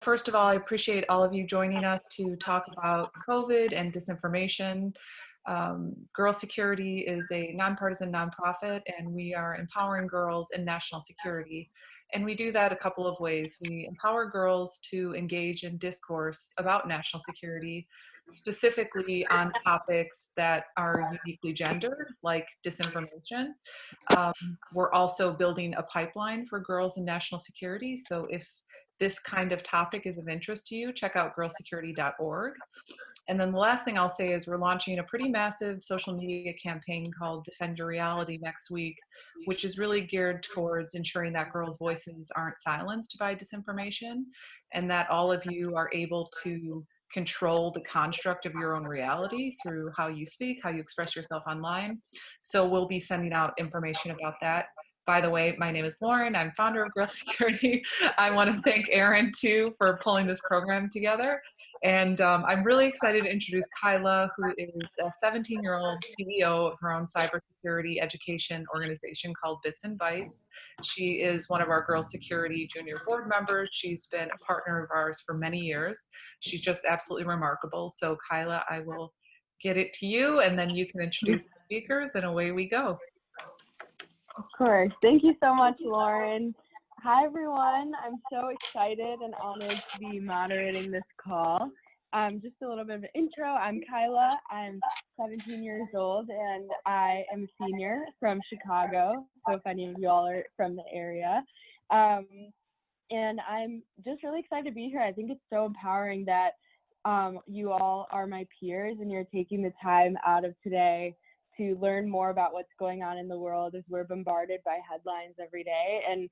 First of all, I appreciate all of you joining us to talk about COVID and disinformation. Girl Security is a nonpartisan nonprofit, and we are empowering girls in national security. And we do that a couple of ways. We empower girls to engage in discourse about national security, specifically on topics that are uniquely gendered, like disinformation. We're also building a pipeline for girls in national security. So if this kind of topic is of interest to you, check out girlsecurity.org. And then the last thing I'll say is we're launching a pretty massive social media campaign called Defend Your Reality next week, which is really geared towards ensuring that girls' voices aren't silenced by disinformation and that all of you are able to control the construct of your own reality through how you speak, how you express yourself online. So we'll be sending out information about that. By the way, my name is Lauren. I'm founder of Girl Security. I want to thank Erin, too, for pulling this program together. And I'm really excited to introduce Kyla, who is a 17-year-old CEO of her own cybersecurity education organization called Bits and Bytes. She is one of our Girl Security Junior Board members. She's been a partner of ours for many years. She's just absolutely remarkable. So Kyla, I will get it to you, and then you can introduce the speakers, and away we go. Of course. Thank you so much, Lauren. Hi, everyone. I'm so excited and honored to be moderating this call. Just a little bit of an intro. I'm Kyla. I'm 17 years old, and I am a senior from Chicago, so if any of you all are from the area. And I'm just really excited to be here. I think it's so empowering that you all are my peers, and you're taking the time out of today to learn more about what's going on in the world as we're bombarded by headlines every day. And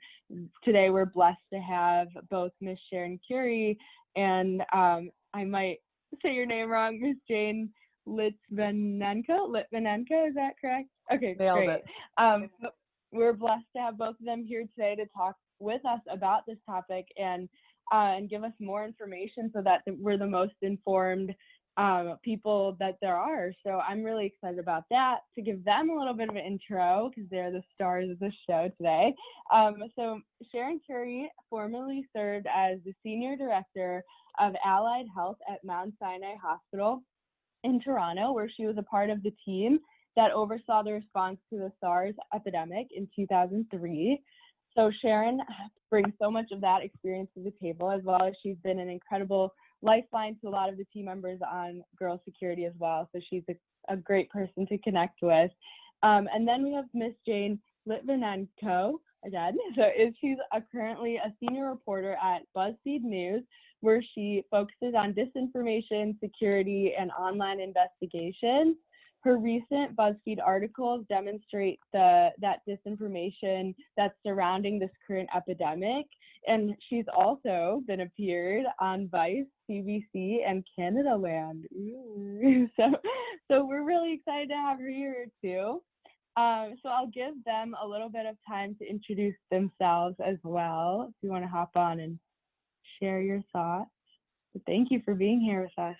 today we're blessed to have both Miss Sharon Currie and I might say your name wrong, Miss Jane Lytvynenko. Lytvynenko, is that correct? Okay, Nailed great. it. We're blessed to have both of them here today to talk with us about this topic and give us more information so that we're the most informed people that there are. So I'm really excited about that, to give them a little bit of an intro because they're the stars of the show today. So Sharon Currie formerly served as the Senior Director of Allied Health at Mount Sinai Hospital in Toronto, where she was a part of the team that oversaw the response to the SARS epidemic in 2003. So Sharon brings so much of that experience to the table, as well as she's been an incredible lifeline to a lot of the team members on Girl Security as well. So she's a great person to connect with. And then we have Miss Jane Lytvynenko again. So she's currently a senior reporter at Buzzfeed News, where she focuses on disinformation, security, and online investigations. Her recent BuzzFeed articles demonstrate that disinformation that's surrounding this current epidemic. And she's also been appeared on Vice, CBC, and Canadaland. So we're really excited to have her here too. So I'll give them a little bit of time to introduce themselves as well, if you want to hop on and share your thoughts. But thank you for being here with us.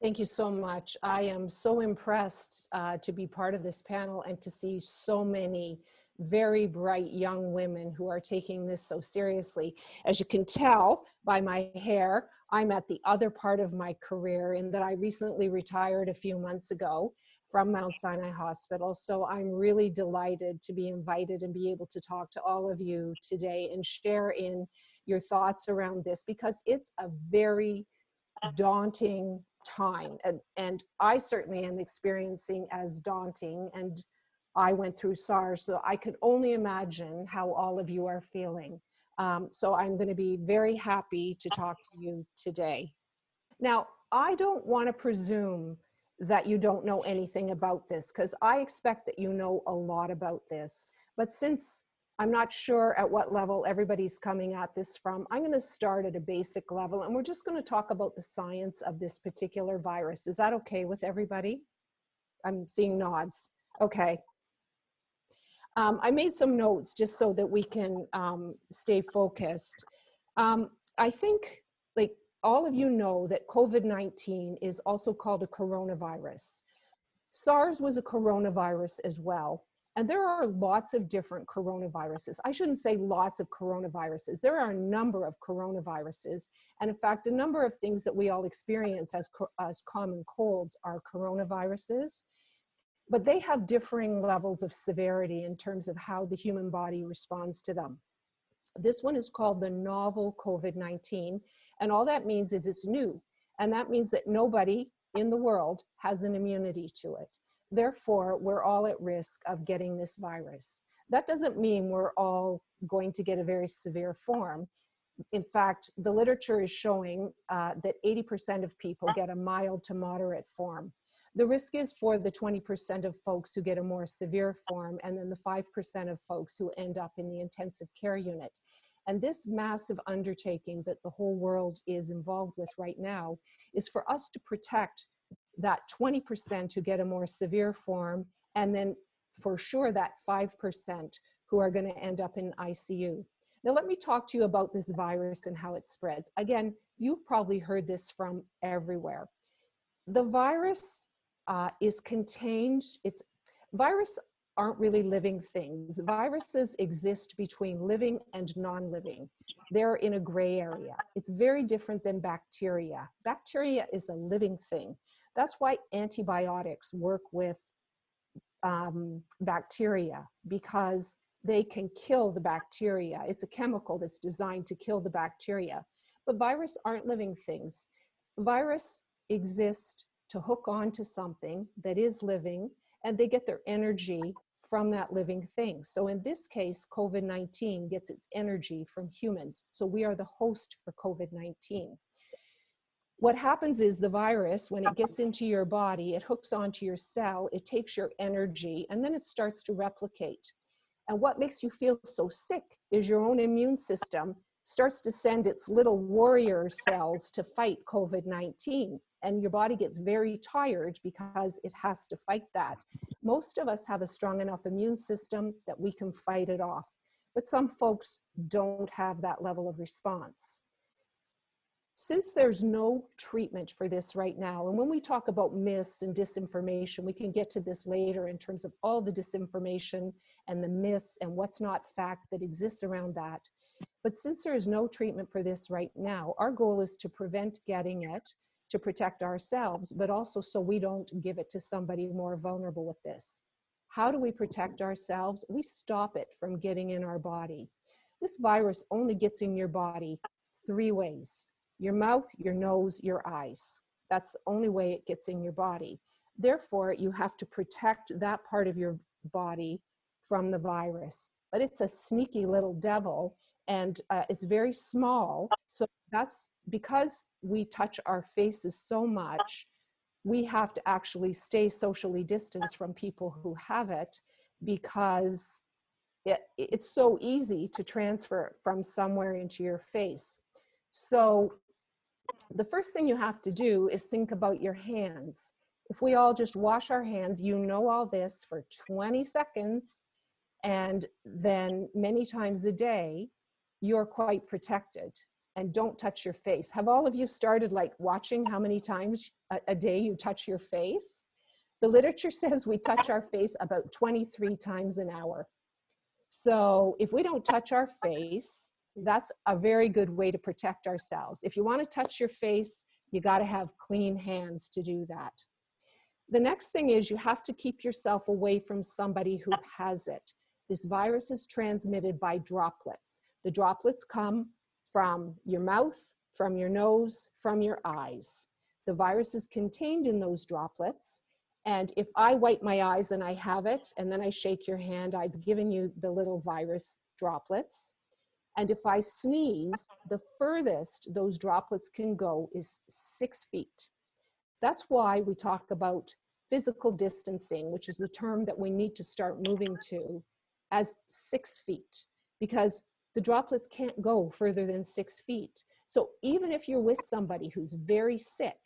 Thank you so much. I am so impressed to be part of this panel and to see so many very bright young women who are taking this so seriously. As you can tell by my hair, I'm at the other part of my career in that I recently retired a few months ago from Mount Sinai Hospital. So I'm really delighted to be invited and be able to talk to all of you today and share in your thoughts around this, because it's a very daunting time, and I certainly am experiencing as daunting, and I went through SARS, so I could only imagine how all of you are feeling. So I'm going to be very happy to talk to you today. Now, I don't want to presume that you don't know anything about this, because I expect that you know a lot about this, but since I'm not sure at what level everybody's coming at this from, I'm going to start at a basic level, and we're just going to talk about the science of this particular virus. Is that okay with everybody? I'm seeing nods. Okay. I made some notes just so that we can stay focused. I think, like, all of you know that COVID-19 is also called a coronavirus. SARS was a coronavirus as well. And there are lots of different coronaviruses. I shouldn't say lots of coronaviruses. There are a number of coronaviruses. And in fact, a number of things that we all experience as common colds are coronaviruses, but they have differing levels of severity in terms of how the human body responds to them. This one is called the novel COVID-19. And all that means is it's new. And that means that nobody in the world has an immunity to it. Therefore, we're all at risk of getting this virus. That doesn't mean we're all going to get a very severe form. In fact, the literature is showing that 80% of people get a mild to moderate form. The risk is for the 20% of folks who get a more severe form, and then the 5% of folks who end up in the intensive care unit. And this massive undertaking that the whole world is involved with right now is for us to protect that 20% who get a more severe form, and then for sure that 5% who are going to end up in ICU. Now let me talk to you about this virus and how it spreads. Again, you've probably heard this from everywhere. The virus is contained, virus aren't really living things. Viruses exist between living and non-living. They're in a gray area. It's very different than bacteria. Bacteria is a living thing. That's why antibiotics work with bacteria, because they can kill the bacteria. It's a chemical that's designed to kill the bacteria. But viruses aren't living things. Virus exist to hook on to something that is living, and they get their energy from that living thing. So in this case, COVID-19 gets its energy from humans. So we are the host for COVID-19. What happens is the virus, when it gets into your body, it hooks onto your cell, it takes your energy, and then it starts to replicate. And what makes you feel so sick is your own immune system starts to send its little warrior cells to fight COVID-19. And your body gets very tired because it has to fight that. Most of us have a strong enough immune system that we can fight it off, but some folks don't have that level of response. Since there's no treatment for this right now, and when we talk about myths and disinformation, we can get to this later in terms of all the disinformation and the myths and what's not fact that exists around that. But since there is no treatment for this right now, our goal is to prevent getting it, to protect ourselves, but also so we don't give it to somebody more vulnerable with this. How do we protect ourselves? We stop it from getting in our body. This virus only gets in your body 3 ways: your mouth, your nose, your eyes. That's the only way it gets in your body. Therefore, you have to protect that part of your body from the virus. But it's a sneaky little devil, and it's very small. So that's because we touch our faces so much, we have to actually stay socially distanced from people who have it, because it's so easy to transfer from somewhere into your face. So the first thing you have to do is think about your hands. If we all just wash our hands, you know all this for 20 seconds, and then many times a day, you're quite protected. And don't touch your face. Have all of you started like watching how many times a day you touch your face? The literature says we touch our face about 23 times an hour. So if we don't touch our face, that's a very good way to protect ourselves. If you want to touch your face, you got to have clean hands to do that. The next thing is you have to keep yourself away from somebody who has it. This virus is transmitted by droplets. The droplets come from your mouth, from your nose, from your eyes. The virus is contained in those droplets. And if I wipe my eyes and I have it, and then I shake your hand, I've given you the little virus droplets. And if I sneeze, the furthest those droplets can go is 6 feet. That's why we talk about physical distancing, which is the term that we need to start moving to, as 6 feet, because the droplets can't go further than 6 feet. So even if you're with somebody who's very sick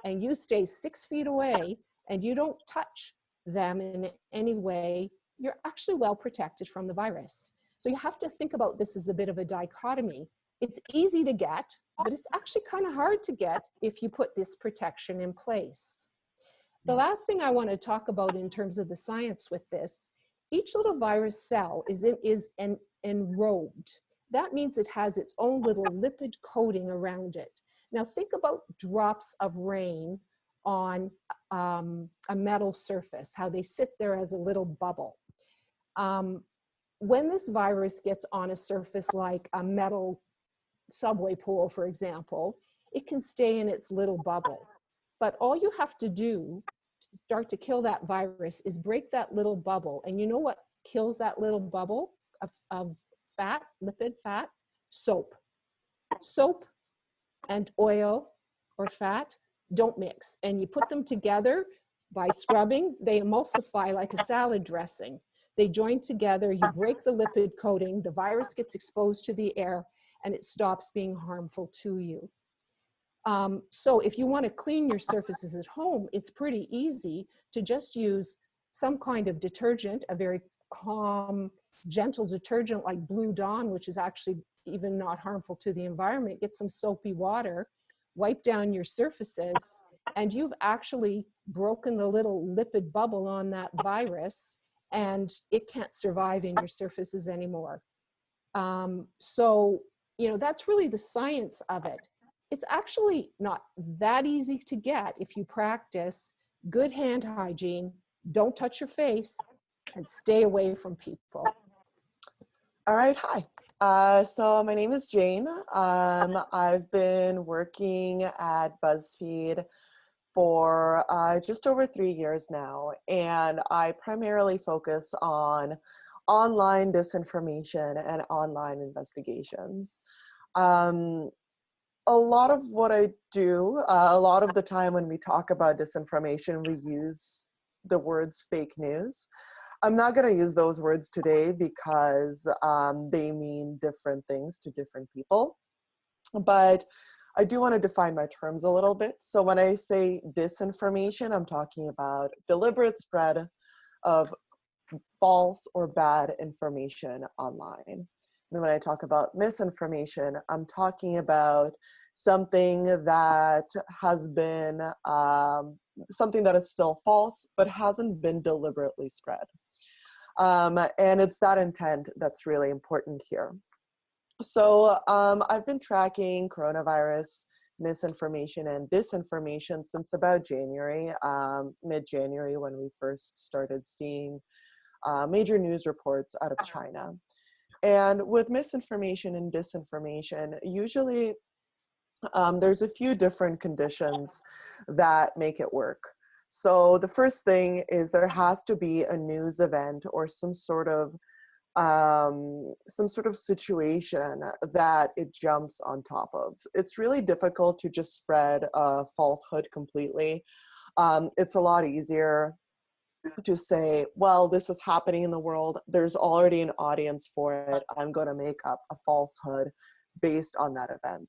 and you stay 6 feet away and you don't touch them in any way, you're actually well protected from the virus. So you have to think about this as a bit of a dichotomy. It's easy to get, but it's actually kind of hard to get if you put this protection in place. The last thing I want to talk about in terms of the science with this Each little virus cell is enrobed. That means it has its own little lipid coating around it. Now think about drops of rain on a metal surface, how they sit there as a little bubble. When this virus gets on a surface like a metal subway pole, for example, it can stay in its little bubble. But all you have to do to start to kill that virus is break that little bubble. And you know what kills that little bubble of fat, lipid fat? Soap. Soap and oil or fat don't mix. And you put them together by scrubbing, they emulsify like a salad dressing. They join together, you break the lipid coating, the virus gets exposed to the air, and it stops being harmful to you. So if you want to clean your surfaces at home, it's pretty easy to just use some kind of detergent, a very calm, gentle detergent like Blue Dawn, which is actually even not harmful to the environment. Get some soapy water, wipe down your surfaces, and you've actually broken the little lipid bubble on that virus, and it can't survive in your surfaces anymore. So, you know, that's really the science of it. It's actually not that easy to get if you practice good hand hygiene, don't touch your face, and stay away from people. All right, hi. So my name is Jane. I've been working at Buzzfeed for just over 3 years now, and I primarily focus on online disinformation and online investigations. A lot of what I do, a lot of the time when we talk about disinformation, we use the words fake news. I'm not going to use those words today because they mean different things to different people. But I do want to define my terms a little bit. So when I say disinformation, I'm talking about deliberate spread of false or bad information online. And when I talk about misinformation, I'm talking about something that has been, something that is still false, but hasn't been deliberately spread. And it's that intent that's really important here. So I've been tracking coronavirus misinformation and disinformation since about January, mid-January, when we first started seeing major news reports out of China. And with misinformation and disinformation, usually there's a few different conditions that make it work. So the first thing is there has to be a news event or some sort of situation that it jumps on top of. It's really difficult to just spread a falsehood completely. It's a lot easier to say, well, this is happening in the world. There's already an audience for it. I'm going to make up a falsehood based on that event.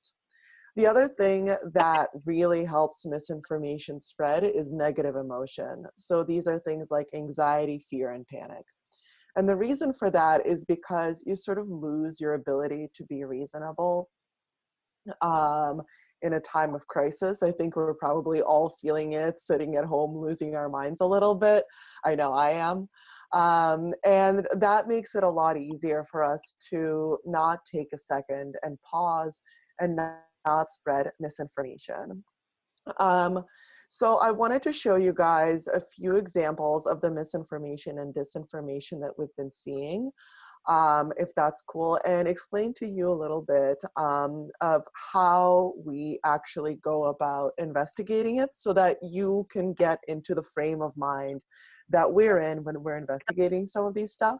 The other thing that really helps misinformation spread is negative emotion. So these are things like anxiety, fear, and panic. And the reason for that is because you sort of lose your ability to be reasonable in a time of crisis. I think we're probably all feeling it, sitting at home, losing our minds a little bit. I know I am. And that makes it a lot easier for us to not take a second and pause and not spread misinformation. So I wanted to show you guys a few examples of the misinformation and disinformation that we've been seeing, if that's cool, and explain to you a little bit of how we actually go about investigating it so that you can get into the frame of mind that we're in when we're investigating some of these stuff.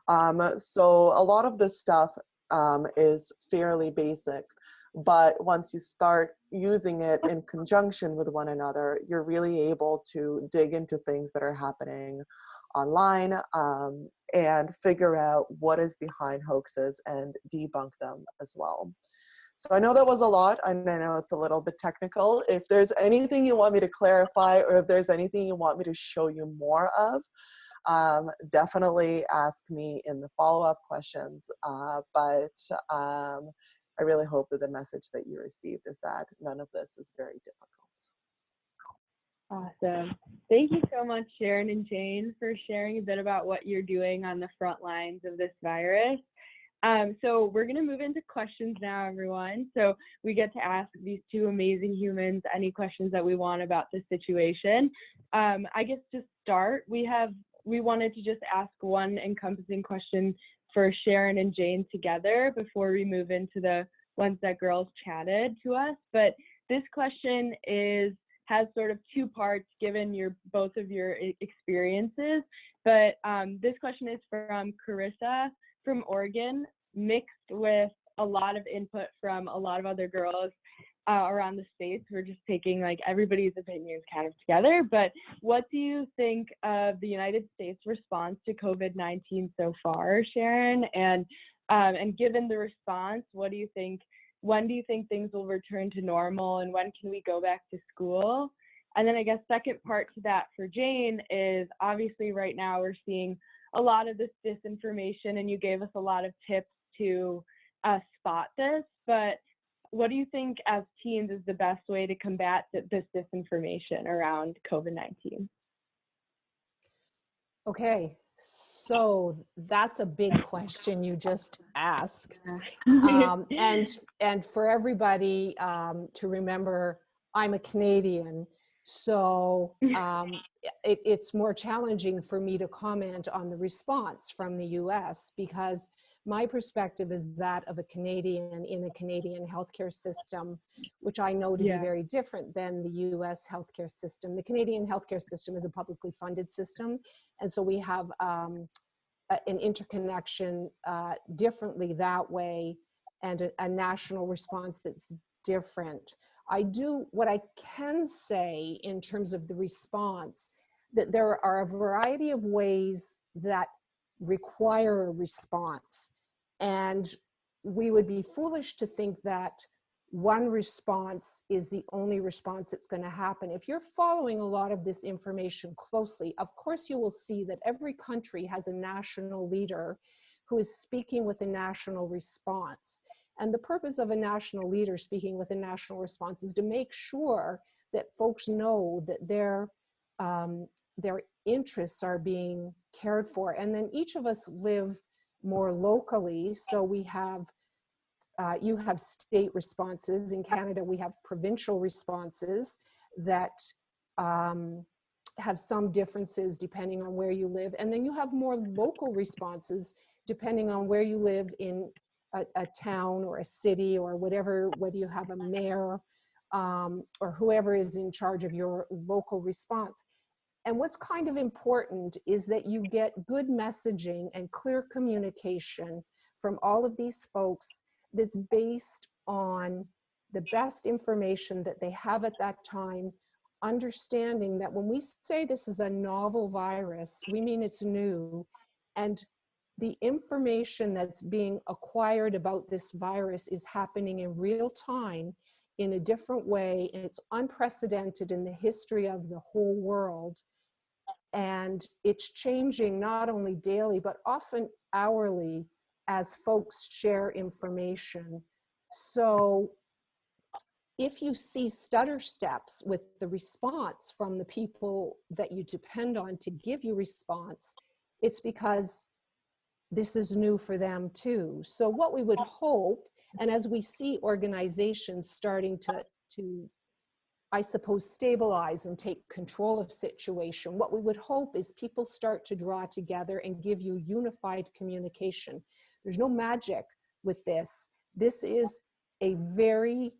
So a lot of this stuff is fairly basic, but once you start using it in conjunction with one another, you're really able to dig into things that are happening online and figure out what is behind hoaxes and debunk them as well. So I know that was a lot, and I know it's a little bit technical. If there's anything you want me to clarify, or if there's anything you want me to show you more of, definitely ask me in the follow-up questions. But I really hope that the message that you received is that none of this is very difficult. Awesome. Thank you so much, Sharon and Jane, for sharing a bit about what you're doing on the front lines of this virus. So we're going to move into questions now, everyone. So we get to ask these two amazing humans any questions that we want about this situation. I guess to start, we wanted to just ask one encompassing question for Sharon and Jane together before we move into the ones that girls chatted to us. But this question has sort of two parts given both of your experiences. But this question is from Carissa from Oregon, mixed with a lot of input from a lot of other girls around the States. We're just taking like everybody's opinions kind of together. But what do you think of the United States response to COVID-19 so far, Sharon? And given the response, what do you think? When do you think things will return to normal, and when can we go back to school? And then I guess second part to that for Jane is obviously right now we're seeing a lot of this disinformation, and you gave us a lot of tips to spot this, but what do you think as teens is the best way to combat this disinformation around COVID-19? Okay, so that's a big question you just asked. And for everybody to remember, I'm a Canadian, so it's more challenging for me to comment on the response from the US because my perspective is that of a Canadian in a Canadian healthcare system, which I know to be very different than the US healthcare system. The Canadian healthcare system is a publicly funded system, and so we have an interconnection differently that way, and a national response that's different. What I can say in terms of the response, that there are a variety of ways that require a response. And we would be foolish to think that one response is the only response that's going to happen. If you're following a lot of this information closely, of course you will see that every country has a national leader who is speaking with a national response. And the purpose of a national leader speaking with a national response is to make sure that folks know that their interests are being cared for. And then each of us live more locally. So we have, you have state responses. In Canada, we have provincial responses that have some differences depending on where you live. And then you have more local responses depending on where you live in a town or a city or whatever, whether you have a mayor or whoever is in charge of your local response. And what's kind of important is that you get good messaging and clear communication from all of these folks that's based on the best information that they have at that time, understanding that when we say this is a novel virus, we mean it's new, and the information that's being acquired about this virus is happening in real time in a different way, and it's unprecedented in the history of the whole world. And it's changing not only daily, but often hourly as folks share information. So if you see stutter steps with the response from the people that you depend on to give you response, it's because this is new for them too. So what we would hope, and as we see organizations starting to I suppose, stabilize and take control of situation, what we would hope is people start to draw together and give you unified communication. There's no magic with this. This is a very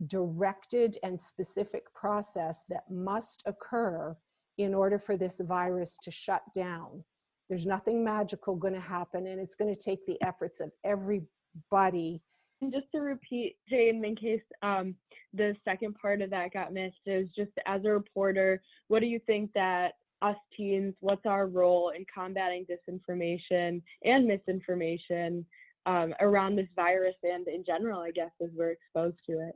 directed and specific process that must occur in order for this virus to shut down. There's nothing magical going to happen, and it's going to take the efforts of everybody. And just to repeat, Jane, in case the second part of that got missed, is just as a reporter, what do you think that us teens, what's our role in combating disinformation and misinformation around this virus and in general, I guess, as we're exposed to it?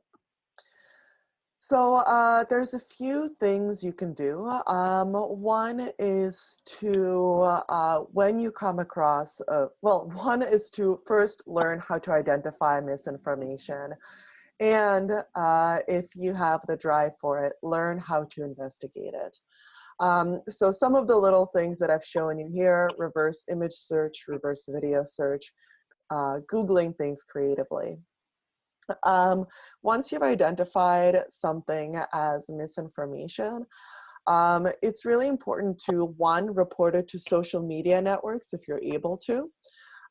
So there's a few things you can do. One is to, when you come across, one is to first learn how to identify misinformation. And if you have the drive for it, learn how to investigate it. So some of the little things that I've shown you here: reverse image search, reverse video search, Googling things creatively. Once you've identified something as misinformation, it's really important to, one, report it to social media networks if you're able to,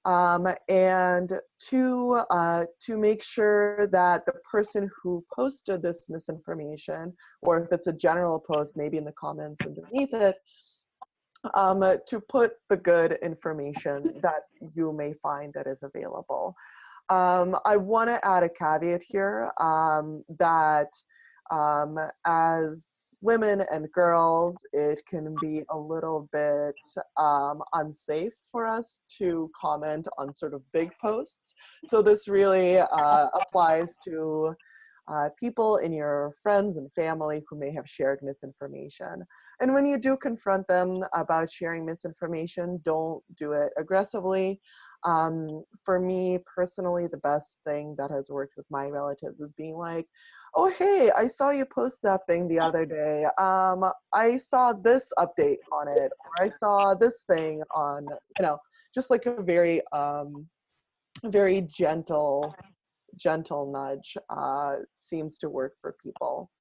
and two, to make sure that the person who posted this misinformation, or if it's a general post, maybe in the comments underneath it, to put the good information that you may find that is available. I want to add a caveat here that as women and girls, it can be a little bit unsafe for us to comment on sort of big posts. So this really applies to people in your friends and family who may have shared misinformation. And when you do confront them about sharing misinformation, don't do it aggressively. For me personally, the best thing that has worked with my relatives is being like, oh, hey, I saw you post that thing the other day. I saw this update on it, or I saw this thing on, just like a very, very gentle nudge seems to work for people.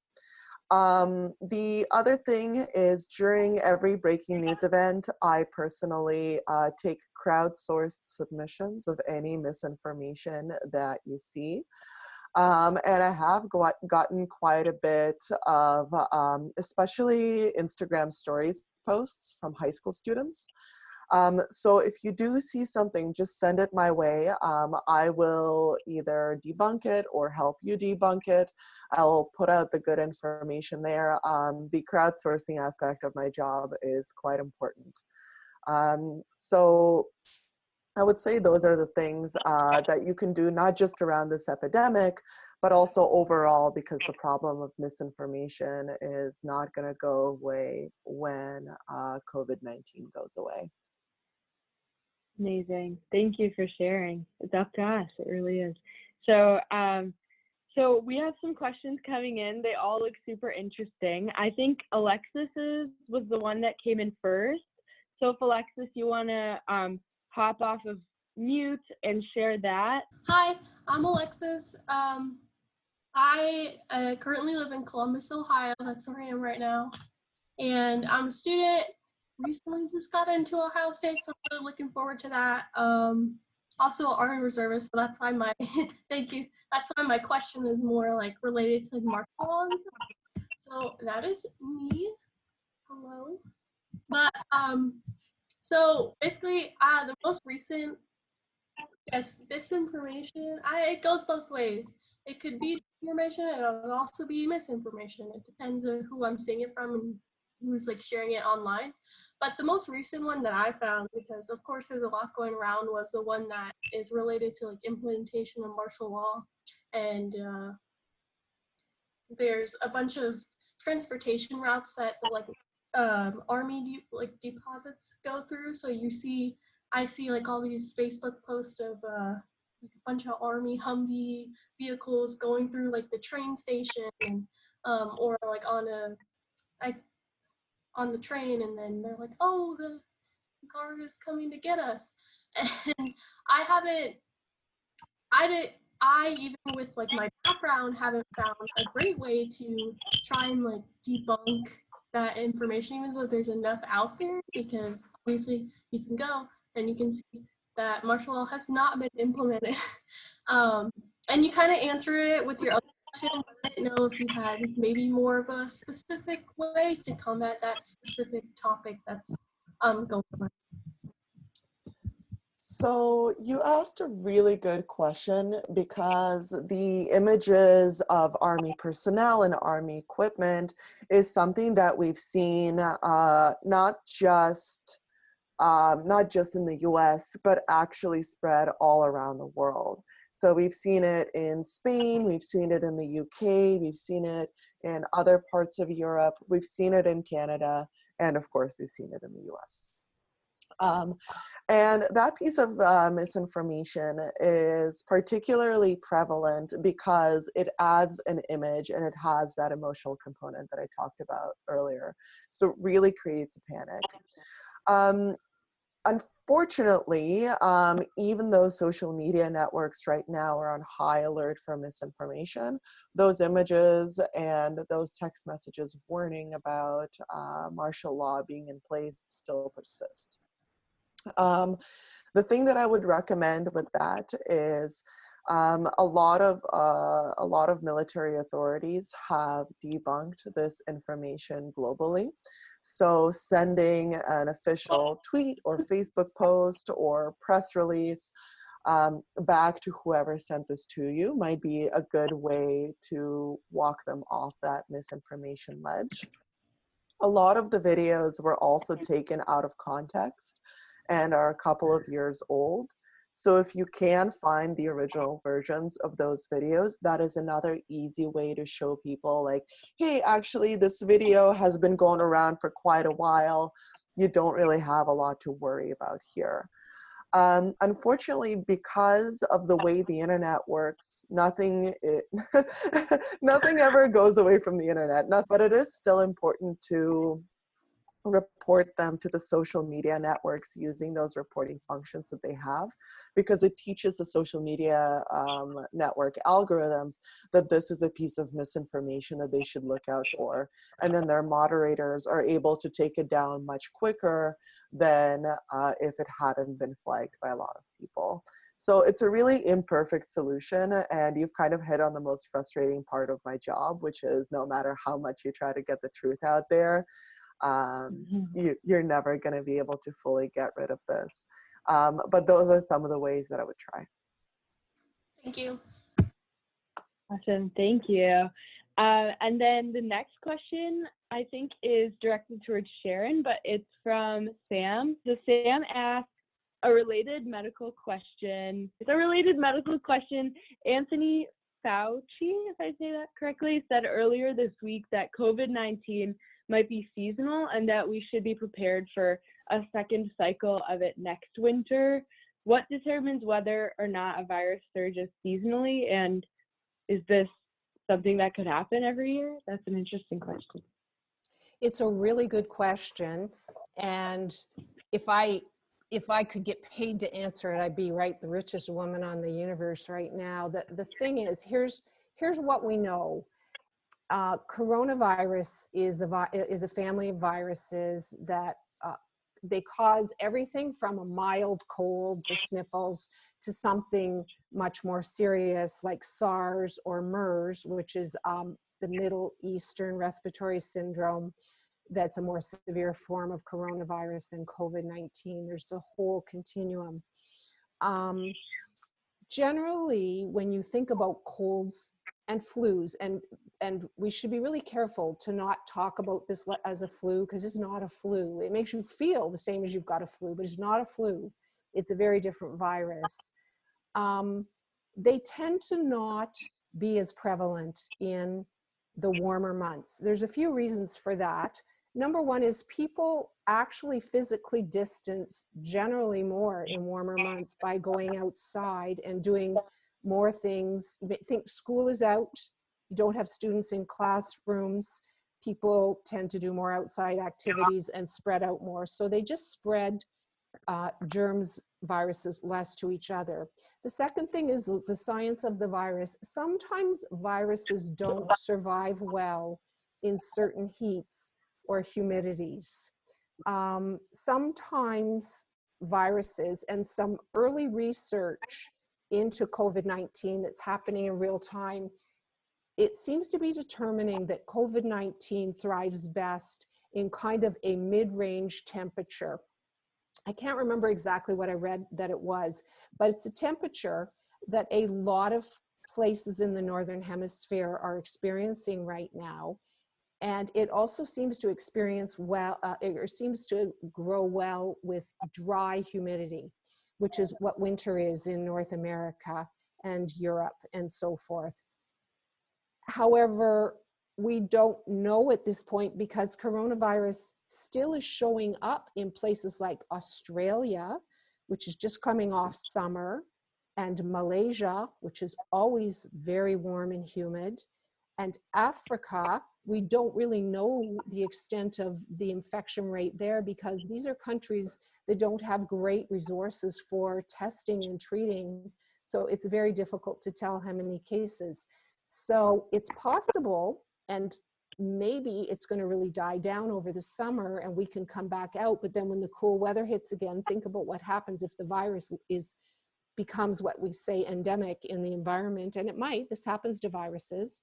The other thing is, during every breaking news event, I personally take crowdsourced submissions of any misinformation that you see. And I have gotten quite a bit of, especially Instagram stories posts from high school students. So if you do see something, just send it my way. I will either debunk it or help you debunk it. I'll put out the good information there. The crowdsourcing aspect of my job is quite important. So I would say those are the things that you can do, not just around this epidemic, but also overall, because the problem of misinformation is not going to go away when COVID-19 goes away. Amazing. Thank you for sharing. It's up to us. It really is. So, so we have some questions coming in. They all look super interesting. I think Alexis's was the one that came in first. So if Alexis, you want to hop off of mute and share that. Hi, I'm Alexis. I currently live in Columbus, Ohio. That's where I am right now. And I'm a student. Recently just got into Ohio State, so I'm really looking forward to that. Also Army reservist, so that's why my thank you. That's why my question is more like related to like martial law and stuff. So that is me. Hello. But so basically the most recent, yes, disinformation, it goes both ways. It could be disinformation and it would also be misinformation. It depends on who I'm seeing it from and who's like sharing it online. But the most recent one that I found, because of course there's a lot going around, was the one that is related to like implementation of martial law. And there's a bunch of transportation routes that like Army deposits go through. So I see like all these Facebook posts of like a bunch of Army Humvee vehicles going through like the train station, and or like on the train, and then they're like, oh, the guard is coming to get us. And I even with like my background haven't found a great way to try and like debunk that information, even though there's enough out there, because obviously you can go and you can see that martial law has not been implemented. And you kind of answer it with your other question. I didn't know if you had maybe more of a specific way to combat that specific topic that's going on. So you asked a really good question, because the images of Army personnel and Army equipment is something that we've seen not just in the US, but actually spread all around the world. So we've seen it in Spain, we've seen it in the UK, we've seen it in other parts of Europe, we've seen it in Canada, and of course we've seen it in the US. And that piece of misinformation is particularly prevalent because it adds an image and it has that emotional component that I talked about earlier. So it really creates a panic. Unfortunately, even though social media networks right now are on high alert for misinformation, those images and those text messages warning about martial law being in place still persist. The thing that I would recommend with that is a lot of military authorities have debunked this information globally. So sending an official tweet or Facebook post or press release back to whoever sent this to you might be a good way to walk them off that misinformation ledge. A lot of the videos were also taken out of context and are a couple of years old. So if you can find the original versions of those videos, that is another easy way to show people like, hey, actually this video has been going around for quite a while. You don't really have a lot to worry about here. Unfortunately, because of the way the internet works, nothing ever goes away from the internet, but it is still important to report them to the social media networks using those reporting functions that they have, because it teaches the social media network algorithms that this is a piece of misinformation that they should look out for. And then their moderators are able to take it down much quicker than if it hadn't been flagged by a lot of people. So it's a really imperfect solution, and you've kind of hit on the most frustrating part of my job, which is no matter how much you try to get the truth out there, you're never going to be able to fully get rid of this. But those are some of the ways that I would try. Thank you. Awesome, thank you. And then the next question I think is directed towards Sharon, but it's from Sam. So Sam asked a related medical question. It's a related medical question. Anthony Fauci, if I say that correctly, said earlier this week that COVID-19 might be seasonal and that we should be prepared for a second cycle of it next winter. What determines whether or not a virus surges seasonally, and is this something that could happen every year? That's an interesting question. It's a really good question, and if I could get paid to answer it, I'd be the richest woman on the universe right now. The thing is, here's what we know. Coronavirus is a family of viruses that they cause everything from a mild cold, the sniffles, to something much more serious like SARS or MERS, which is the Middle Eastern Respiratory Syndrome. That's a more severe form of coronavirus than COVID-19. There's the whole continuum. Generally, when you think about colds and flus, and we should be really careful to not talk about this as a flu, because it's not a flu. It makes you feel the same as you've got a flu, but it's not a flu. It's a very different virus. They tend to not be as prevalent in the warmer months. There's a few reasons for that. Number one is people actually physically distance generally more in warmer months by going outside and doing more things. Think school is out, you don't have students in classrooms, people tend to do more outside activities and spread out more. So they just spread germs, viruses less to each other. The second thing is the science of the virus. Sometimes viruses don't survive well in certain heats or humidities. Sometimes viruses, and some early research into COVID-19 that's happening in real time, it seems to be determining that COVID-19 thrives best in kind of a mid-range temperature. I can't remember exactly what I read that it was, but it's a temperature that a lot of places in the Northern Hemisphere are experiencing right now. And it also seems to experience well, or seems to grow well with dry humidity, which is what winter is in North America and Europe and so forth. However, we don't know at this point because coronavirus still is showing up in places like Australia, which is just coming off summer, and Malaysia, which is always very warm and humid, and Africa. We don't really know the extent of the infection rate there because these are countries that don't have great resources for testing and treating. So it's very difficult to tell how many cases. So it's possible, and maybe it's going to really die down over the summer and we can come back out. But then when the cool weather hits again, think about what happens if the virus becomes what we say endemic in the environment. And it might, this happens to viruses.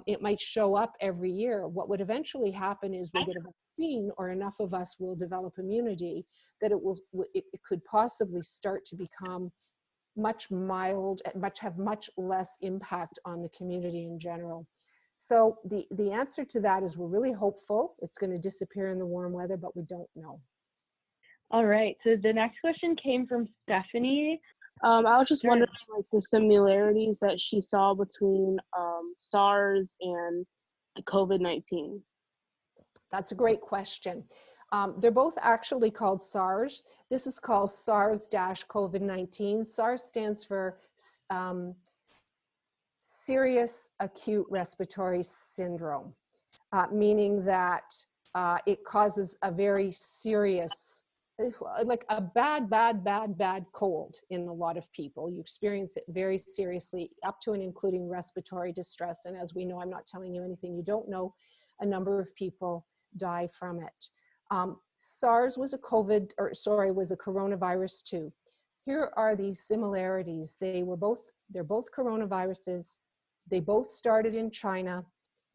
It might show up every year. What would eventually happen is we'll get a vaccine, or enough of us will develop immunity that it could possibly start to become much mild, have much less impact on the community in general. So the answer to that is we're really hopeful it's going to disappear in the warm weather, but we don't know. All right, so the next question came from Stephanie. I was just Sure. wondering, like, the similarities that she saw between SARS and the COVID-19. That's a great question. They're both actually called SARS. This is called SARS-COVID-19. SARS stands for Serious Acute Respiratory Syndrome, meaning that it causes a very serious, like a bad cold in a lot of people. You experience it very seriously, up to and including respiratory distress. And as we know, I'm not telling you anything you don't know, a number of people die from it. SARS was a coronavirus too. Here are the similarities. They're both coronaviruses. They both started in China.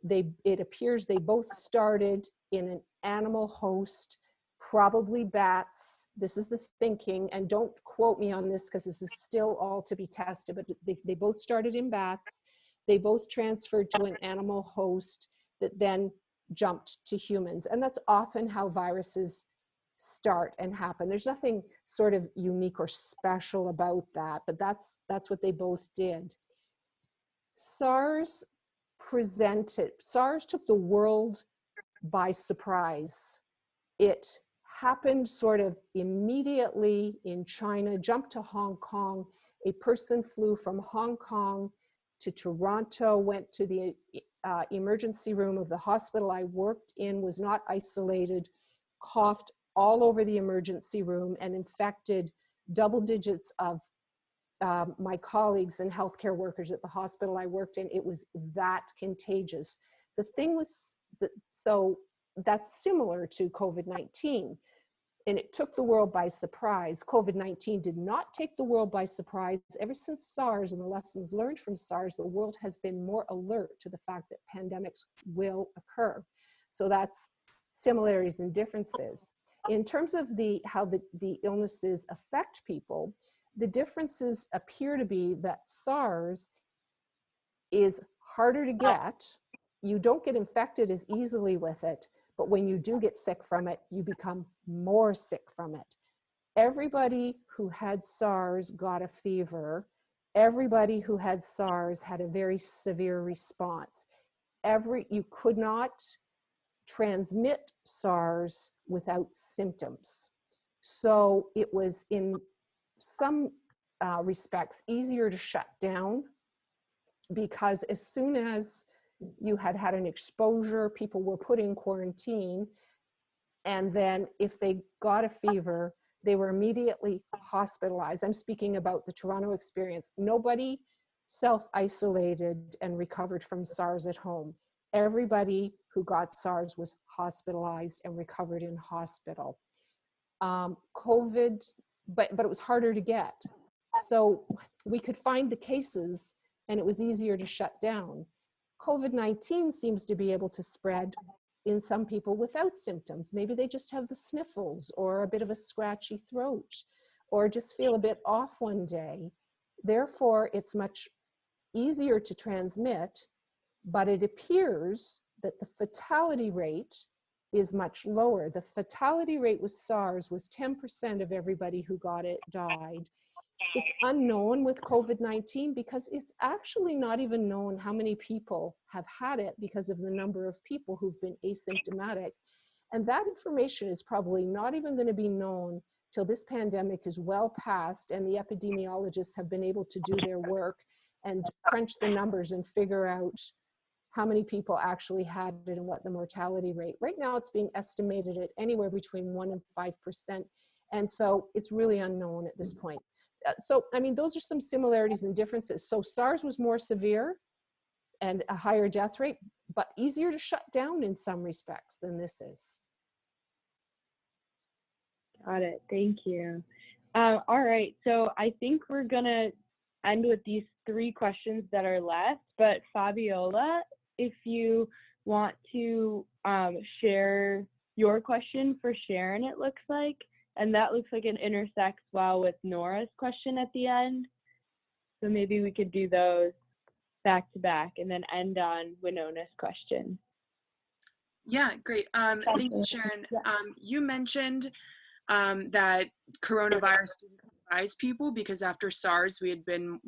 It appears they both started in an animal host, probably bats. This is the thinking, and don't quote me on this because this is still all to be tested, but they both started in bats. They both transferred to an animal host that then jumped to humans. And that's often how viruses start and happen. There's nothing sort of unique or special about that, but that's what they both did. SARS took the world by surprise. It happened sort of immediately in China, jumped to Hong Kong. A person flew from Hong Kong to Toronto, went to the emergency room of the hospital I worked in, was not isolated, coughed all over the emergency room and infected double digits of my colleagues and healthcare workers at the hospital I worked in. It was that contagious. The thing was so that's similar to COVID-19, and it took the world by surprise. COVID-19 did not take the world by surprise. Ever since SARS and the lessons learned from SARS, the world has been more alert to the fact that pandemics will occur. So that's similarities and differences. In terms of how the illnesses affect people, the differences appear to be that SARS is harder to get. You don't get infected as easily with it, but when you do get sick from it, you become more sick from it. Everybody who had SARS got a fever. Everybody who had SARS had a very severe response. You could not transmit SARS without symptoms. So it was in some respects easier to shut down, because as soon as you had an exposure, people were put in quarantine, and then if they got a fever, they were immediately hospitalized. I'm speaking about the Toronto experience. Nobody self-isolated and recovered from SARS at home. Everybody who got SARS was hospitalized and recovered in hospital. COVID, but it was harder to get. So we could find the cases and it was easier to shut down. COVID-19 seems to be able to spread in some people without symptoms. Maybe they just have the sniffles or a bit of a scratchy throat or just feel a bit off one day. Therefore, it's much easier to transmit, but it appears that the fatality rate is much lower. The fatality rate with SARS was 10% of everybody who got it died. It's unknown with COVID-19 because it's actually not even known how many people have had it because of the number of people who've been asymptomatic. And that information is probably not even going to be known till this pandemic is well past and the epidemiologists have been able to do their work and crunch the numbers and figure out how many people actually had it and what the mortality rate. Right now it's being estimated at anywhere between 1% and 5%. And so it's really unknown at this point. So, I mean, those are some similarities and differences. So SARS was more severe and a higher death rate, but easier to shut down in some respects than this is. Got it. Thank you. All right. So I think we're going to end with these 3 questions that are left. But Fabiola, if you want to share your question for Sharon, it looks like. And that looks like it intersects well with Nora's question at the end. So maybe we could do those back to back and then end on Winona's question. Yeah, great. Thank you, Sharon. You mentioned that coronavirus didn't surprise people because after SARS, we had been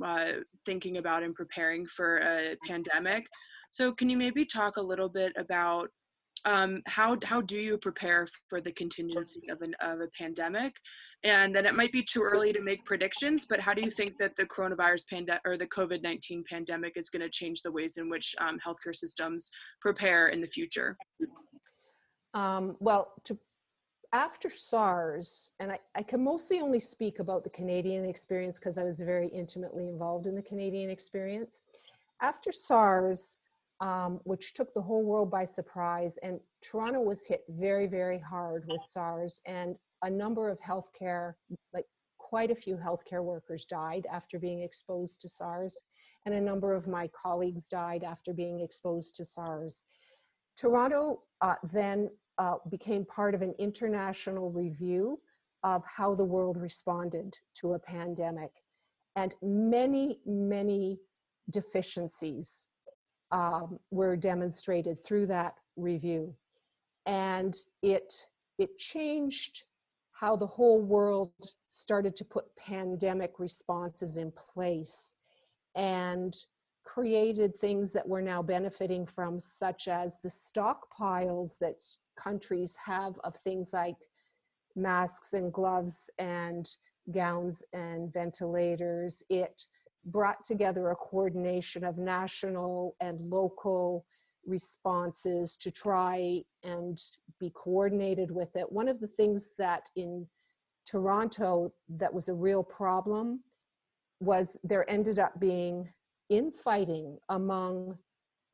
thinking about and preparing for a pandemic. So can you maybe talk a little bit about how do you prepare for the contingency of a pandemic? And then it might be too early to make predictions, but how do you think that the coronavirus pandemic or the COVID-19 pandemic is going to change the ways in which healthcare systems prepare in the future? After SARS, and I can mostly only speak about the Canadian experience because I was very intimately involved in the Canadian experience. After SARS, which took the whole world by surprise, and Toronto was hit very, very hard with SARS, and a number of healthcare, like quite a few healthcare workers died after being exposed to SARS, and a number of my colleagues died after being exposed to SARS. Toronto then became part of an international review of how the world responded to a pandemic, and many, many deficiencies were demonstrated through that review. And it changed how the whole world started to put pandemic responses in place and created things that we're now benefiting from, such as the stockpiles that countries have of things like masks and gloves and gowns and ventilators. It brought together a coordination of national and local responses to try and be coordinated with it. One of the things that in Toronto that was a real problem was there ended up being infighting among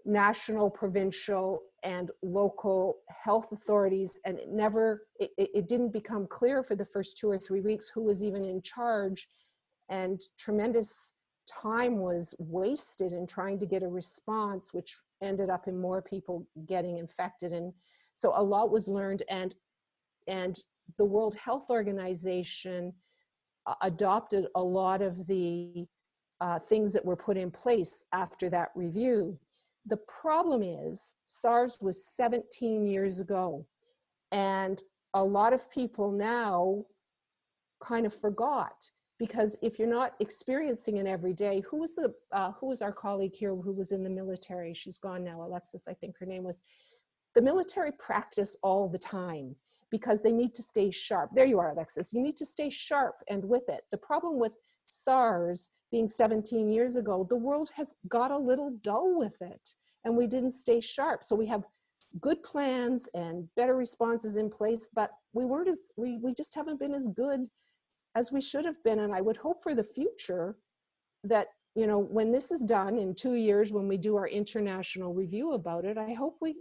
national, provincial, and local health authorities, and it didn't become clear for the first 2 or 3 weeks who was even in charge, and tremendous time was wasted in trying to get a response, which ended up in more people getting infected. And so a lot was learned, and the World Health Organization adopted a lot of the things that were put in place after that review. The problem is SARS was 17 years ago, and a lot of people now kind of forgot, because if you're not experiencing it every day, who was our colleague here who was in the military? She's gone now, Alexis, I think her name was. The military practice all the time because they need to stay sharp. There you are, Alexis. You need to stay sharp and with it. The problem with SARS being 17 years ago, the world has got a little dull with it, and we didn't stay sharp. So we have good plans and better responses in place, but we just haven't been as good as we should have been. And I would hope for the future that, you know, when this is done in 2 years, when we do our international review about it, I hope we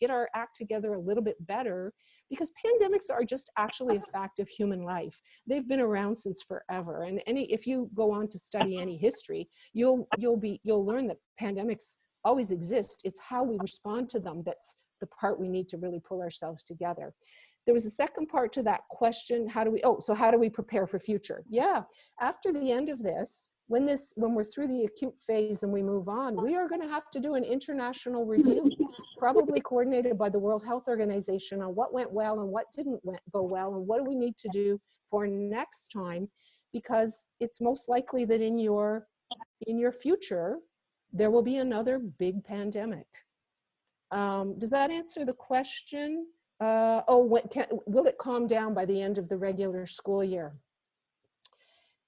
get our act together a little bit better, because pandemics are just actually a fact of human life. They've been around since forever. And if you go on to study any history, you'll learn that pandemics always exist. It's how we respond to them that's the part we need to really pull ourselves together. There was a second part to that question. How do we prepare for future? Yeah, after the end of this, when we're through the acute phase and we move on, we are going to have to do an international review, probably coordinated by the World Health Organization, on what went well and what didn't go well, and what do we need to do for next time, because it's most likely that in your future, there will be another big pandemic. Does that answer the question? Will it calm down by the end of the regular school year?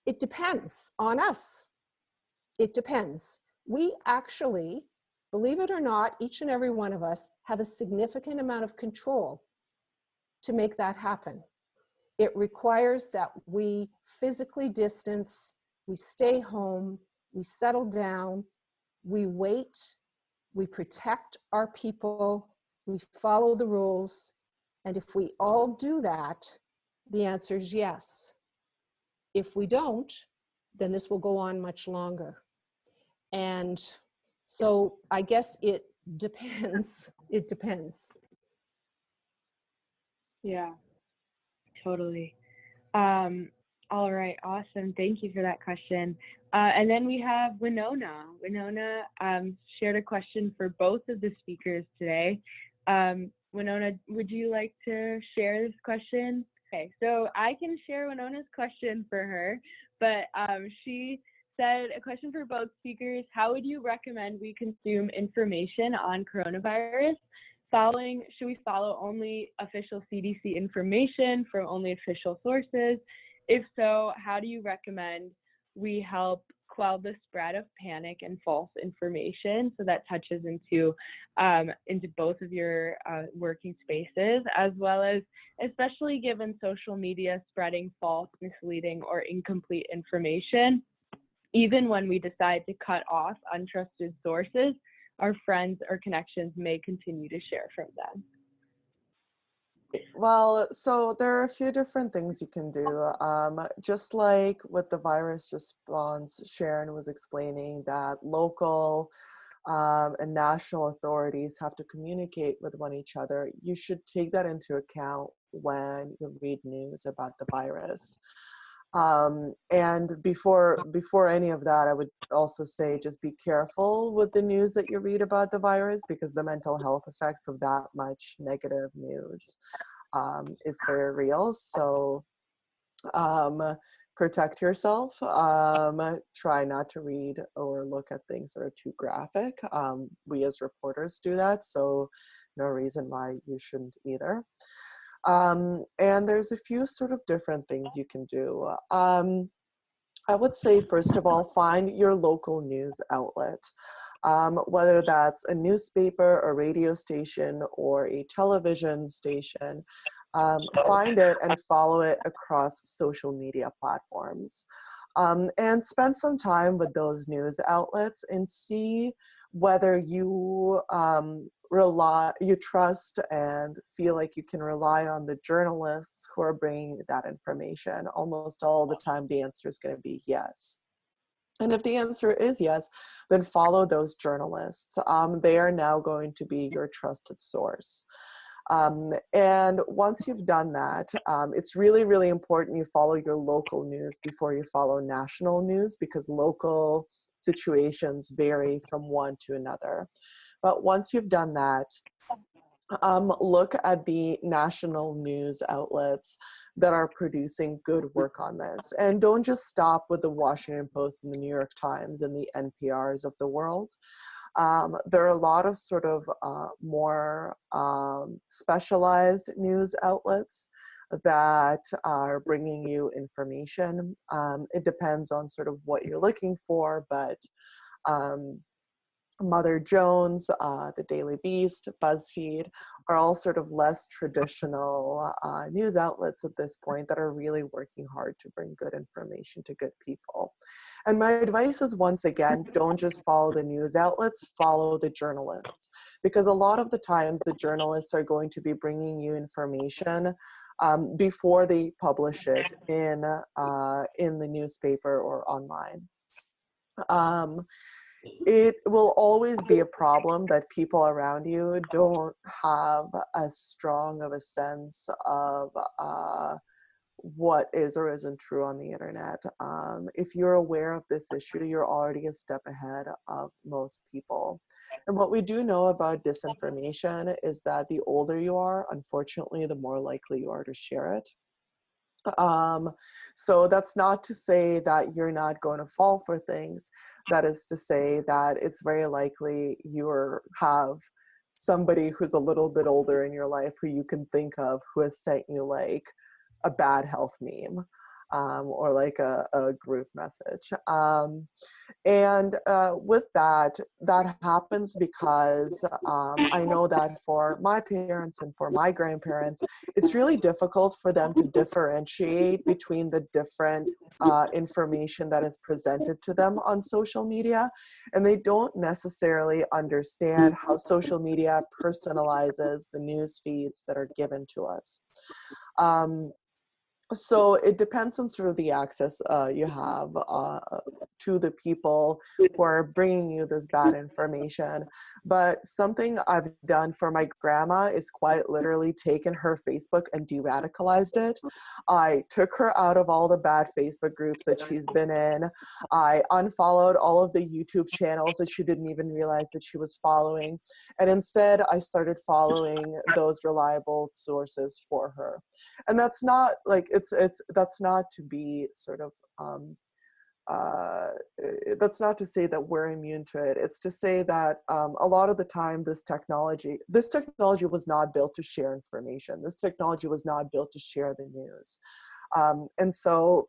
It depends on us. It depends. We actually, believe it or not, each and every one of us have a significant amount of control to make that happen. It requires that we physically distance, we stay home, we settle down, we wait, we protect our people, we follow the rules. And if we all do that, the answer is yes. If we don't, then this will go on much longer. And so I guess it depends. It depends. Yeah, totally. All right, awesome. Thank you for that question. And then we have Winona. Winona shared a question for both of the speakers today. Winona, would you like to share this question? Okay, so I can share Winona's question for her, but she said, a question for both speakers: how would you recommend we consume information on coronavirus? Should we follow only official CDC information from only official sources? If so, how do you recommend we help quell the spread of panic and false information? So that touches into both of your working spaces, as well as, especially given social media spreading false, misleading, or incomplete information. Even when we decide to cut off untrusted sources, our friends or connections may continue to share from them. Well, so there are a few different things you can do. Just like with the virus response, Sharon was explaining that local and national authorities have to communicate with each other. You should take that into account when you read news about the virus. And before any of that, I would also say just be careful with the news that you read about the virus, because the mental health effects of that much negative news is very real. So protect yourself. Try not to read or look at things that are too graphic. We as reporters do that, so no reason why you shouldn't either. And there's a few sort of different things you can do. I would say, first of all, find your local news outlet, whether that's a newspaper, a radio station, or a television station. Find it and follow it across social media platforms. And spend some time with those news outlets and see whether you trust and feel like you can rely on the journalists who are bringing that information. Almost all the time, the answer is going to be yes. And if the answer is yes, then follow those journalists. They are now going to be your trusted source. And once you've done that, it's really, really important you follow your local news before you follow national news, because local situations vary from one to another. But once you've done that, look at the national news outlets that are producing good work on this. And don't just stop with the Washington Post and the New York Times and the NPRs of the world. There are a lot of sort of more specialized news outlets that are bringing you information. It depends on sort of what you're looking for, but Mother Jones, the Daily Beast, Buzzfeed are all sort of less traditional news outlets at this point that are really working hard to bring good information to good people. And my advice is, once again, don't just follow the news outlets, follow the journalists. Because a lot of the times the journalists are going to be bringing you information before they publish it in the newspaper or online. it will always be a problem that people around you don't have as strong of a sense of what is or isn't true on the internet. If you're aware of this issue, you're already a step ahead of most people. And what we do know about disinformation is that the older you are, unfortunately, the more likely you are to share it. So that's not to say that you're not going to fall for things. That is to say that it's very likely you have somebody who's a little bit older in your life who you can think of who has sent you like a bad health meme, or like a group message. And with that happens because I know that for my parents and for my grandparents, it's really difficult for them to differentiate between the different information that is presented to them on social media. And they don't necessarily understand how social media personalizes the news feeds that are given to us. So it depends on sort of the access you have to the people who are bringing you this bad information. But something I've done for my grandma is quite literally taken her Facebook and de-radicalized it. I took her out of all the bad Facebook groups that she's been in. I unfollowed all of the YouTube channels that she didn't even realize that she was following. And instead, I started following those reliable sources for her. And that's not like that's not to be sort of that's not to say that we're immune to it. It's to say that a lot of the time this technology was not built to share information. This technology was not built to share the news. And so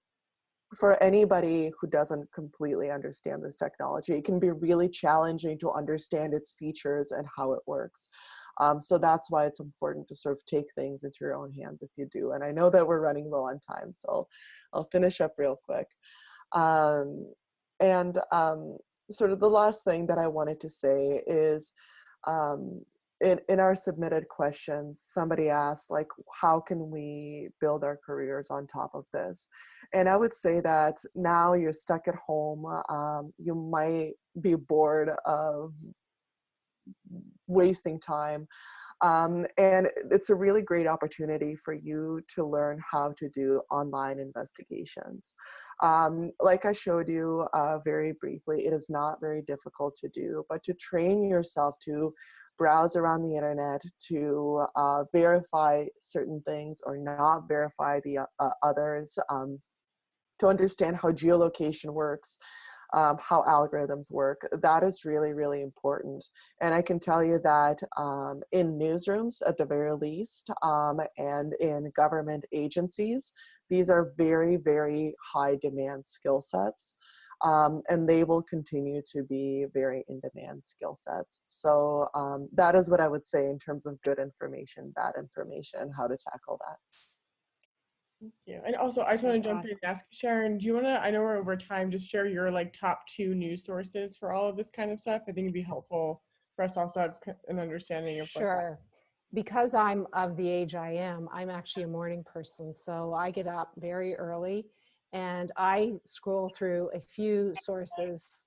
for anybody who doesn't completely understand this technology, it can be really challenging to understand its features and how it works. So that's why it's important to sort of take things into your own hands if you do. And I know that we're running low on time, so I'll finish up real quick. Sort of the last thing that I wanted to say is, in our submitted questions, somebody asked, like, how can we build our careers on top of this? And I would say that now you're stuck at home. You might be bored of wasting time. And it's a really great opportunity for you to learn how to do online investigations. Like I showed you very briefly, it is not very difficult to do, but to train yourself to browse around the internet, to verify certain things or not verify the others, to understand how geolocation works, how algorithms work. That is really, really important. And I can tell you that in newsrooms, at the very least, and in government agencies, these are very, very high demand skill sets. And they will continue to be very in-demand skill sets. So that is what I would say in terms of good information, bad information, how to tackle that. Thank you. And also, I just want to jump in and ask Sharon, do you want to, I know we're over time, just share your like top 2 news sources for all of this kind of stuff? I think it'd be helpful for us also to have an understanding of Sure. Because I'm of the age I am, I'm actually a morning person. So I get up very early and I scroll through a few sources.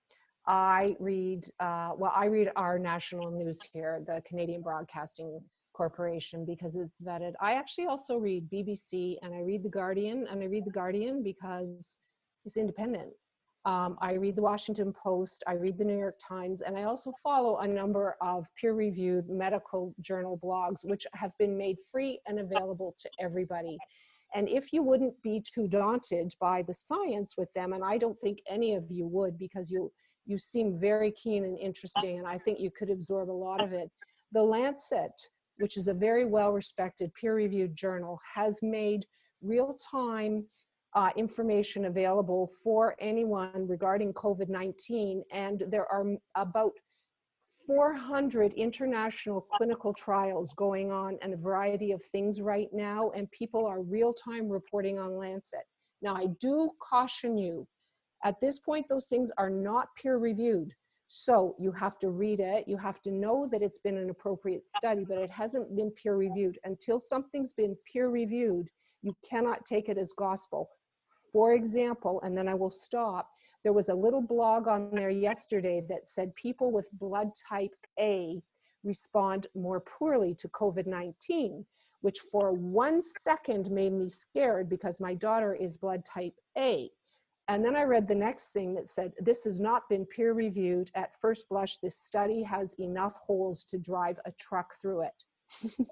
I read, I read our national news here, the Canadian Broadcasting Corporation, because it's vetted. I actually also read BBC and I read The Guardian, and I read The Guardian because it's independent. I read the Washington Post, I read the New York Times, and I also follow a number of peer-reviewed medical journal blogs, which have been made free and available to everybody. And if you wouldn't be too daunted by the science with them, and I don't think any of you would, because you seem very keen and interesting, and I think you could absorb a lot of it. The Lancet, which is a very well-respected peer-reviewed journal, has made real-time information available for anyone regarding COVID-19. And there are about 400 international clinical trials going on and a variety of things right now, and people are real-time reporting on Lancet. Now, I do caution you, at this point, those things are not peer-reviewed. So you have to read it, you have to know that it's been an appropriate study, but it hasn't been peer-reviewed. Until something's been peer-reviewed, you cannot take it as gospel. For example, and then I will stop, there was a little blog on there yesterday that said people with blood type A respond more poorly to COVID-19, which for 1 second made me scared because my daughter is blood type A. And then I read the next thing that said, this has not been peer reviewed. At first blush, this study has enough holes to drive a truck through it.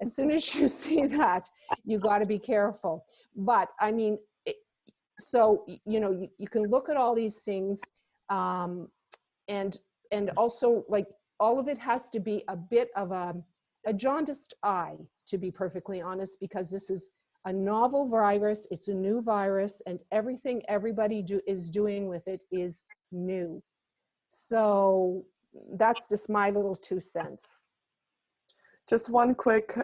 As soon as you see that, you got to be careful. But I mean, so, you know, you can look at all these things, and also, like, all of it has to be a bit of a jaundiced eye, to be perfectly honest, because this is a novel virus, it's a new virus, and everything everybody is doing with it is new. So that's just my little 2 cents. Just one quick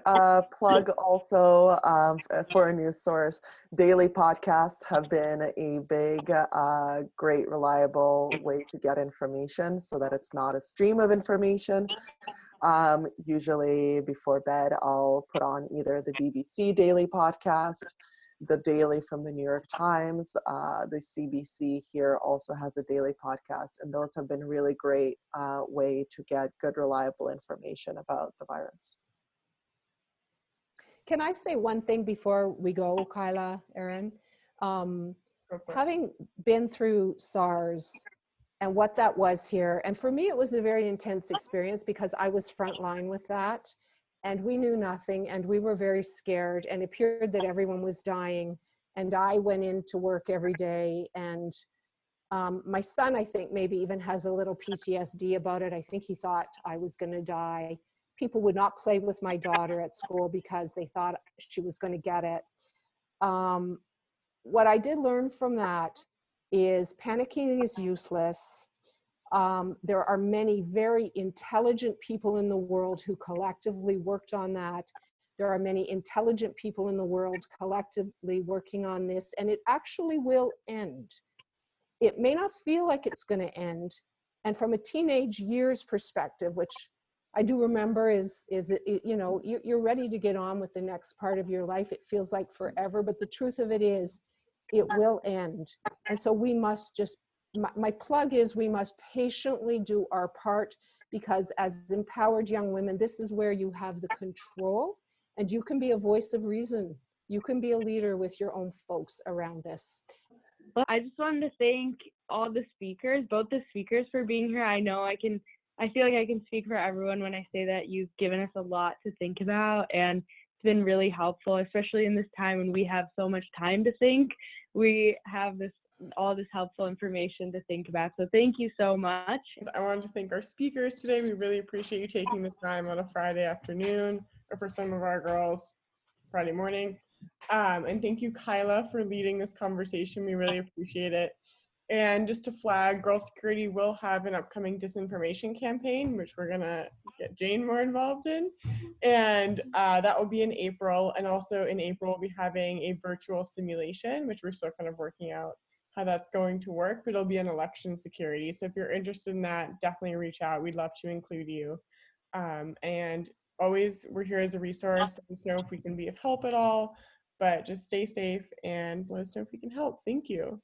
plug also for a news source. Daily podcasts have been a big, great, reliable way to get information so that it's not a stream of information. Usually before bed, I'll put on either the BBC Daily podcast, the Daily from the New York Times, the CBC here also has a daily podcast, and those have been really great way to get good, reliable information about the virus. Can I say one thing before we go, Kyla, Erin? Having been through SARS and what that was here, and for me it was a very intense experience because I was frontline with that, and we knew nothing, and we were very scared, and it appeared that everyone was dying, and I went into work every day, and my son, I think, maybe even has a little PTSD about it. I think he thought I was going to die. People would not play with my daughter at school because they thought she was going to get it. What I did learn from that is panicking is useless. There are many very intelligent people in the world who collectively worked on that. There are many intelligent people in the world collectively working on this, and it actually will end. It may not feel like it's going to end. And from a teenage years perspective, which I do remember you know, you're ready to get on with the next part of your life. It feels like forever, but the truth of it is, it will end. And so we must just, my plug is, we must patiently do our part, because as empowered young women, this is where you have the control and you can be a voice of reason. You can be a leader with your own folks around this. I just wanted to thank all the speakers, both the speakers, for being here. I feel like I can speak for everyone when I say that you've given us a lot to think about, and it's been really helpful, especially in this time when we have so much time to think. We have all this helpful information to think about. So thank you so much. I wanted to thank our speakers today. We really appreciate you taking the time on a Friday afternoon, or for some of our girls, Friday morning. And thank you, Kyla, for leading this conversation. We really appreciate it. And just to flag, Girl Security will have an upcoming disinformation campaign, which we're gonna get Jane more involved in. And that will be in April. And also in April, we'll be having a virtual simulation, which we're still kind of working out how that's going to work, but it'll be on election security. So if you're interested in that, definitely reach out. We'd love to include you. And always, we're here as a resource. Let us know if we can be of help at all, but just stay safe and let us know if we can help. Thank you.